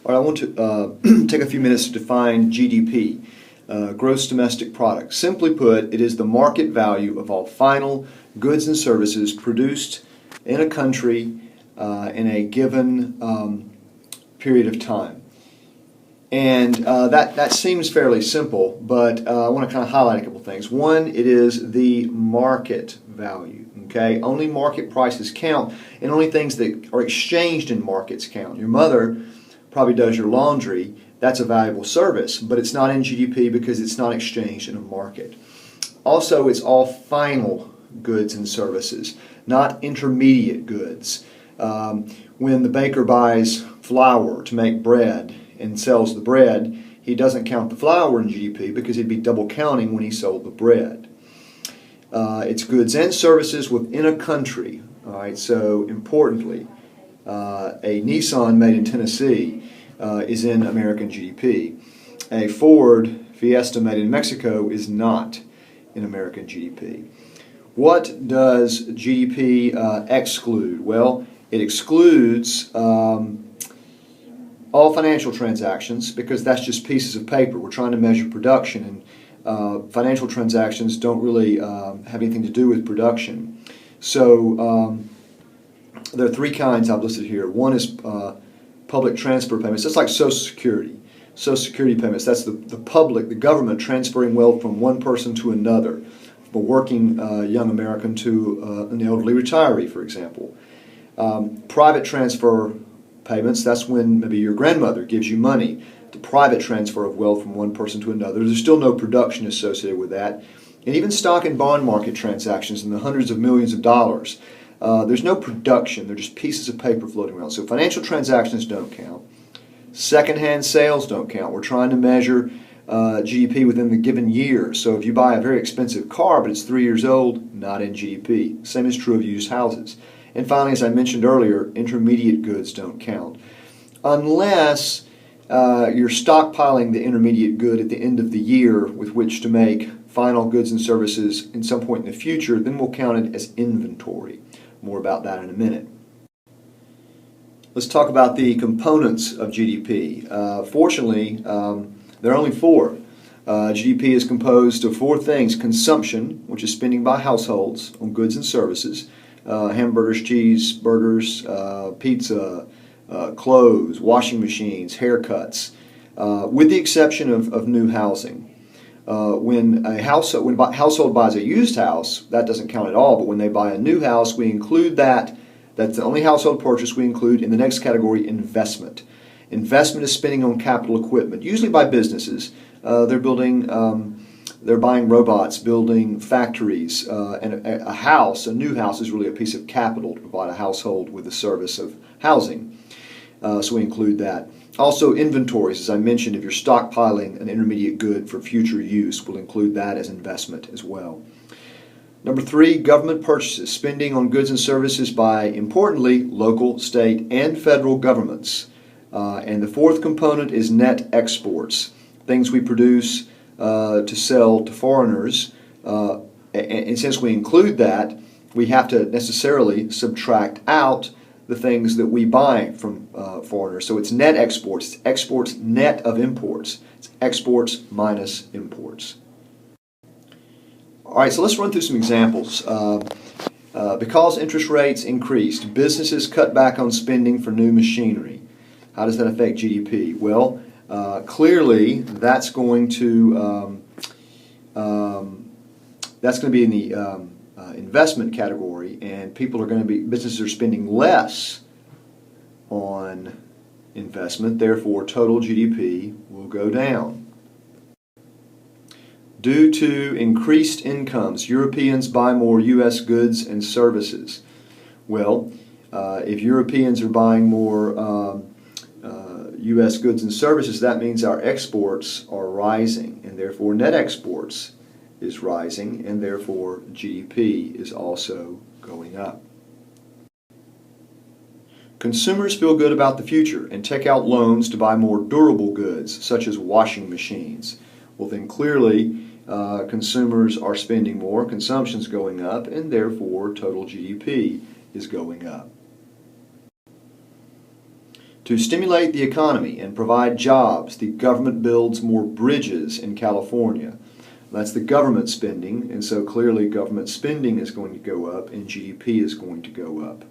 All right, I want to take a few minutes to define GDP, gross domestic product. Simply put, it is the market value of all final goods and services produced in a country in a given period of time. And that seems fairly simple, but I want to kind of highlight a couple things. One, it is the market value. Okay, only market prices count, and only things that are exchanged in markets count. Your mother probably does your laundry. That's a valuable service, but it's not in GDP because it's not exchanged in a market. Also, it's all final goods and services, not intermediate goods. When the baker buys flour to make bread and sells the bread, he doesn't count the flour in GDP because he'd be double counting when he sold the bread. It's goods and services within a country. All right, so importantly, a Nissan made in Tennessee is in American GDP. A Ford Fiesta made in Mexico is not in American GDP. What does GDP exclude? Well, it excludes all financial transactions because that's just pieces of paper. We're trying to measure production, and financial transactions don't really have anything to do with production. So there are three kinds I've listed here. One is public transfer payments. That's like Social Security. Social Security payments, that's the public, the government transferring wealth from one person to another, from a working young American to an elderly retiree, for example. Private transfer payments, that's when maybe your grandmother gives you money. The private transfer of wealth from one person to another. There's still no production associated with that. And even stock and bond market transactions in the hundreds of millions of dollars. There's no production. They're just pieces of paper floating around. So financial transactions don't count. Secondhand sales don't count. We're trying to measure GDP within the given year. So if you buy a very expensive car but it's 3 years old, not in GDP. Same is true of used houses. And finally, as I mentioned earlier, intermediate goods don't count. Unless you're stockpiling the intermediate good at the end of the year with which to make final goods and services in some point in the future, then we'll count it as inventory. More about that in a minute. Let's talk about the components of GDP. Fortunately, there are only four. GDP is composed of four things: consumption, which is spending by households on goods and services, hamburgers, cheeseburgers, pizza, clothes, washing machines, haircuts, with the exception of new housing. When a household buys a used house, that doesn't count at all, but when they buy a new house, we include that. That's the only household purchase we include in the next category, investment. Investment is spending on capital equipment, usually by businesses. They're buying robots, building factories, and a house, a new house, is really a piece of capital to provide a household with the service of housing. So we include that. Also, inventories, as I mentioned, if you're stockpiling an intermediate good for future use, we'll include that as investment as well. Number three, government purchases, spending on goods and services by, importantly, local, state, and federal governments. And the fourth component is net exports, things we produce to sell to foreigners. And since we include that, we have to necessarily subtract out the things that we buy from foreigners. So it's net exports. It's exports net of imports. It's exports minus imports. All right, so let's run through some examples. Because interest rates increased, businesses cut back on spending for new machinery. How does that affect GDP? Well, clearly that's going to be in the investment category, and businesses are spending less on investment, therefore total GDP will go down. Due to increased incomes, Europeans buy more U.S. goods and services. Well, if Europeans are buying more U.S. goods and services, that means our exports are rising, and therefore net exports is rising, and therefore GDP is also going up. Consumers feel good about the future and take out loans to buy more durable goods, such as washing machines. Well, then clearly consumers are spending more, consumption's going up, and therefore total GDP is going up. To stimulate the economy and provide jobs, the government builds more bridges in California. That's the government spending, and so clearly government spending is going to go up and GDP is going to go up.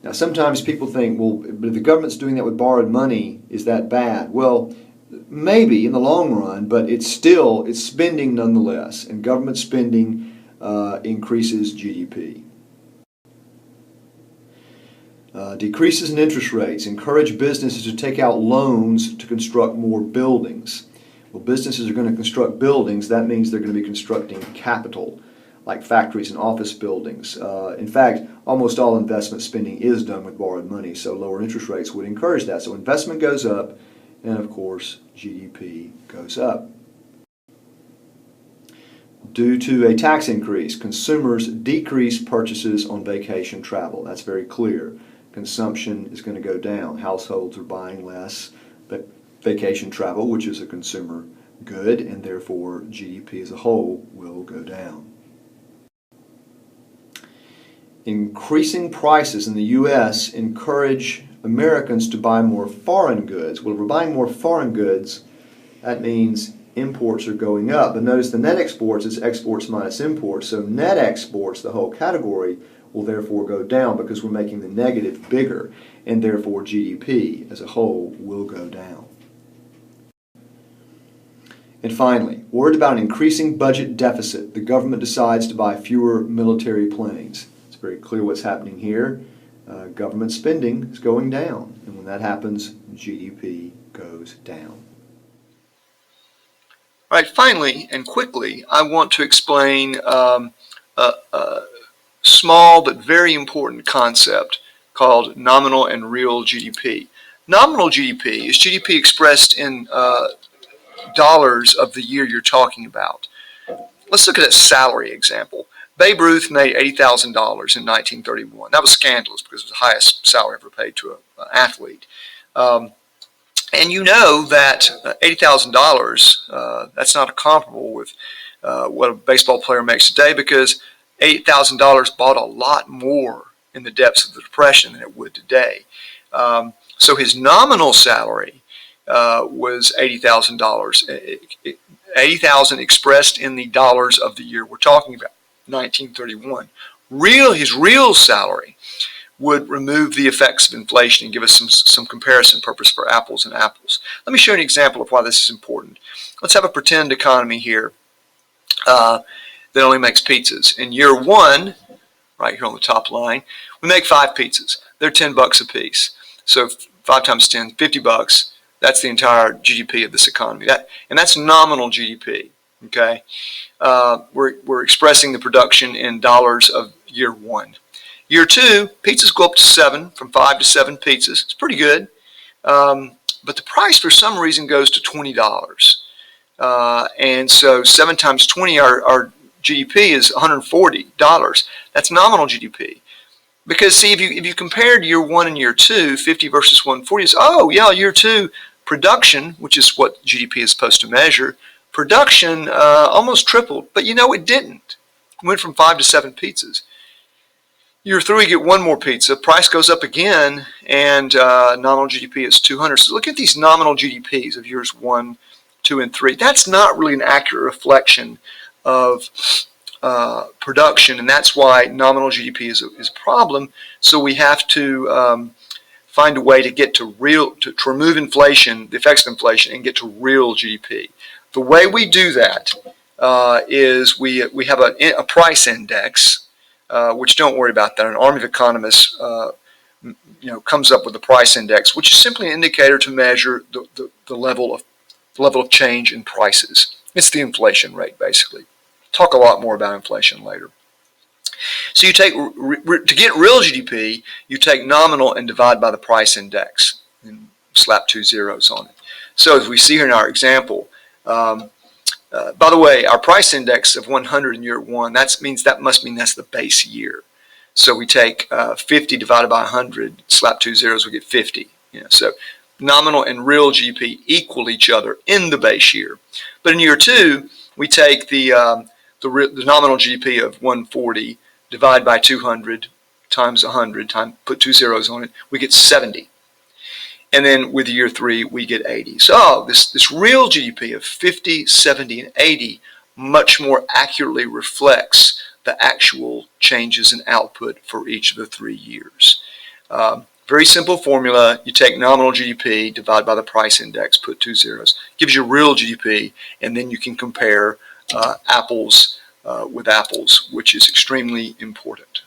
Now sometimes people think, well, but if the government's doing that with borrowed money, is that bad? Well, maybe in the long run, but it's spending nonetheless, and government spending increases GDP. Decreases in interest rates encourage businesses to take out loans to construct more buildings. Well, businesses are going to construct buildings. That means they're going to be constructing capital, like factories and office buildings. In fact, almost all investment spending is done with borrowed money, so lower interest rates would encourage that. So investment goes up, and of course, GDP goes up. Due to a tax increase, consumers decrease purchases on vacation travel. That's very clear. Consumption is going to go down. Households are buying less vacation travel, which is a consumer good, and therefore GDP as a whole will go down. Increasing prices in the U.S. encourage Americans to buy more foreign goods. Well, if we're buying more foreign goods, that means imports are going up. But notice the net exports is exports minus imports. So net exports, the whole category, will therefore go down because we're making the negative bigger, and therefore GDP as a whole will go down. And finally, worried about an increasing budget deficit, the government decides to buy fewer military planes. It's very clear what's happening here. Government spending is going down, and when that happens, GDP goes down. All right, finally and quickly, I want to explain a small but very important concept called nominal and real GDP. Nominal GDP is GDP expressed in dollars of the year you're talking about. Let's look at a salary example. Babe Ruth made $80,000 in 1931. That was scandalous because it was the highest salary ever paid to an athlete. And you know that $80,000, that's not comparable with what a baseball player makes today, because $8,000 bought a lot more in the depths of the Depression than it would today. So his nominal salary was $80,000. $80,000 expressed in the dollars of the year we're talking about, 1931. His real salary would remove the effects of inflation and give us some comparison purpose for apples and apples. Let me show you an example of why this is important. Let's have a pretend economy here that only makes pizzas. In year one, right here on the top line, we make 5 pizzas. They're $10 a piece. So 5 times 10, $50. That's the entire GDP of this economy. And that's nominal GDP. Okay, we're expressing the production in dollars of year one. Year two, pizzas go up to 7, from 5 to 7 pizzas. It's pretty good. But the price for some reason goes to $20. And so 7 times 20, our GDP is $140. That's nominal GDP. Because see, if you compared year 1 and year 2, 50 versus 140, it's, oh yeah, year 2 production, which is what GDP is supposed to measure, production almost tripled. But you know, it didn't. It went from 5 to 7 pizzas. Year 3, we get 1 more pizza. Price goes up again, and nominal GDP is 200. So look at these nominal GDPs of years 1, 2, and 3. That's not really an accurate reflection of production, and that's why nominal GDP is a problem. So we have to find a way to get to to remove inflation, the effects of inflation, and get to real GDP. The way we do that is we have a price index, which don't worry about that. An army of economists comes up with a price index, which is simply an indicator to measure the level of change in prices. It's the inflation rate, basically. Talk a lot more about inflation later. So you take, to get real GDP, you take nominal and divide by the price index and slap 2 zeros on it. So as we see here in our example, by the way, our price index of 100 in year 1, that must mean that's the base year. So we take 50 divided by 100, slap 2 zeros, we get 50. So nominal and real GDP equal each other in the base year. But in year 2, we take the nominal GDP of 140, divide by 200 times 100, put 2 zeros on it, we get 70. And then with year 3, we get 80. So this real GDP of 50, 70, and 80 much more accurately reflects the actual changes in output for each of the 3 years. Very simple formula. You take nominal GDP, divide by the price index, put 2 zeros. Gives you real GDP, and then you can compare apples with apples, which is extremely important.